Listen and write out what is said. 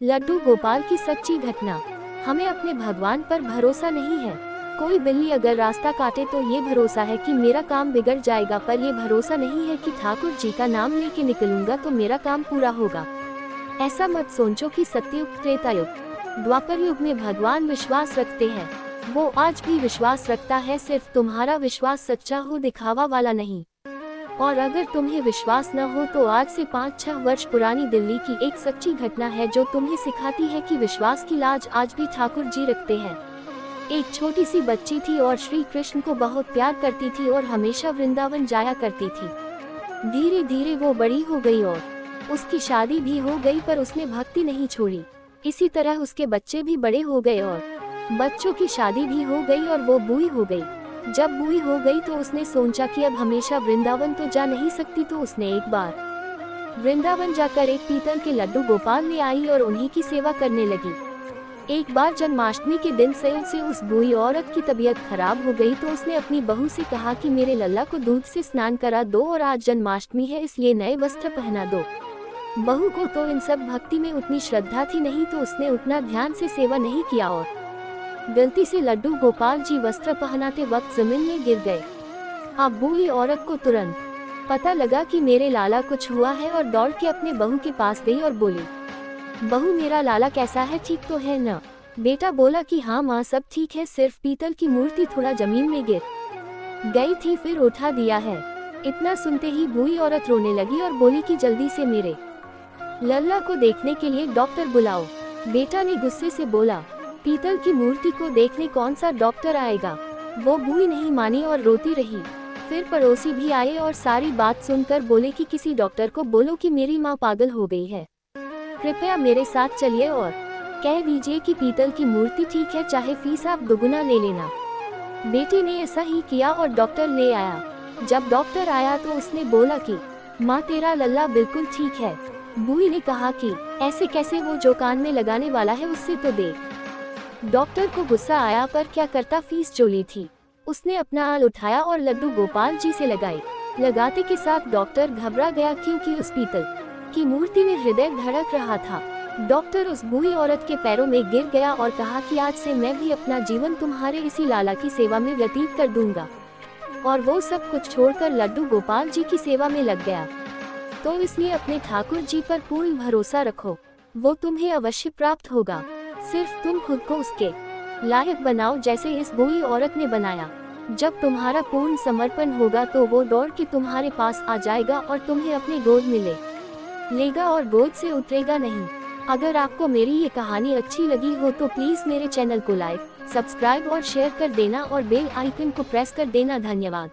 लड्डू गोपाल की सच्ची घटना। हमें अपने भगवान पर भरोसा नहीं है। कोई बिल्ली अगर रास्ता काटे तो ये भरोसा है कि मेरा काम बिगड़ जाएगा, पर ये भरोसा नहीं है कि ठाकुर जी का नाम लेके निकलूंगा तो मेरा काम पूरा होगा। ऐसा मत सोचो कि सत्ययुग, त्रेता युग, द्वापर युग में भगवान विश्वास रखते हैं। वो आज भी विश्वास रखता है, सिर्फ तुम्हारा विश्वास सच्चा हो, दिखावा वाला नहीं। और अगर तुम्हें विश्वास न हो तो आज से 5-6 वर्ष पुरानी दिल्ली की एक सच्ची घटना है जो तुम्हें सिखाती है कि विश्वास की लाज आज भी ठाकुर जी रखते हैं। एक छोटी सी बच्ची थी और श्री कृष्ण को बहुत प्यार करती थी और हमेशा वृंदावन जाया करती थी। धीरे धीरे वो बड़ी हो गई और उसकी शादी भी हो गई, पर उसने भक्ति नहीं छोड़ी। इसी तरह उसके बच्चे भी बड़े हो गए और बच्चों की शादी भी हो गई और वो बूढ़ी हो गई। जब बूढ़ी हो गई तो उसने सोचा कि अब हमेशा वृंदावन तो जा नहीं सकती, तो उसने एक बार वृंदावन जाकर एक पीतल के लड्डू गोपाल ले आई और उन्हीं की सेवा करने लगी। एक बार जन्माष्टमी के दिन संयोग से उस बूढ़ी औरत की तबीयत खराब हो गई तो उसने अपनी बहू से कहा कि मेरे लल्ला को दूध से स्नान करा दो और आज जन्माष्टमी है इसलिए नए वस्त्र पहना दो। बहू को तो इन सब भक्ति में उतनी श्रद्धा थी नहीं, तो उसने उतना ध्यान से सेवा नहीं किया और गलती से लड्डू गोपाल जी वस्त्र पहनाते वक्त जमीन में गिर गए। अब बूढ़ी औरत को तुरंत पता लगा कि मेरे लाला कुछ हुआ है और दौड़ के अपने बहू के पास गई और बोली, बहू मेरा लाला कैसा है, ठीक तो है न? बेटा बोला कि हाँ माँ सब ठीक है, सिर्फ पीतल की मूर्ति थोड़ा जमीन में गिर गई थी, फिर उठा दिया है। इतना सुनते ही बूढ़ी औरत रोने लगी और बोली कि जल्दी से मेरे लल्ला को देखने के लिए डॉक्टर बुलाओ। बेटा ने गुस्से से बोला, पीतल की मूर्ति को देखने कौन सा डॉक्टर आएगा? वो बूढ़ी नहीं मानी और रोती रही। फिर पड़ोसी भी आए और सारी बात सुनकर बोले कि किसी डॉक्टर को बोलो कि मेरी माँ पागल हो गई है, कृपया मेरे साथ चलिए और कह दीजिए कि पीतल की मूर्ति ठीक है, चाहे फीस आप दुगुना ले लेना। बेटी ने ऐसा ही किया और डॉक्टर ले आया। जब डॉक्टर आया तो उसने बोला कि माँ तेरा लल्ला बिल्कुल ठीक है। बूढ़ी ने कहा कि ऐसे कैसे, वो जो कान में लगाने वाला है उससे तो देख। डॉक्टर को गुस्सा आया, पर क्या करता, फीस जो ली थी उसने अपना आल उठाया और लड्डू गोपाल जी से लगाई। लगाते के साथ डॉक्टर घबरा गया क्योंकि उस पीतल की मूर्ति में हृदय धड़क रहा था। डॉक्टर उस बूढ़ी औरत के पैरों में गिर गया और कहा कि आज से मैं भी अपना जीवन तुम्हारे इसी लाला की सेवा में व्यतीत कर दूंगा। और वो सब कुछ छोड़कर लड्डू गोपाल जी की सेवा में लग गया। तो इसलिए अपने ठाकुर जी पर पूर्ण भरोसा रखो, वो तुम्हें अवश्य प्राप्त होगा। सिर्फ तुम खुद को उसके लायक बनाओ जैसे इस बूढ़ी औरत ने बनाया। जब तुम्हारा पूर्ण समर्पण होगा तो वो दौड़ के तुम्हारे पास आ जाएगा और तुम्हें अपने गोद में ले लेगा और गोद से उतरेगा नहीं। अगर आपको मेरी ये कहानी अच्छी लगी हो तो प्लीज मेरे चैनल को लाइक, सब्सक्राइब और शेयर कर देना और बेल आइकन को प्रेस कर देना। धन्यवाद।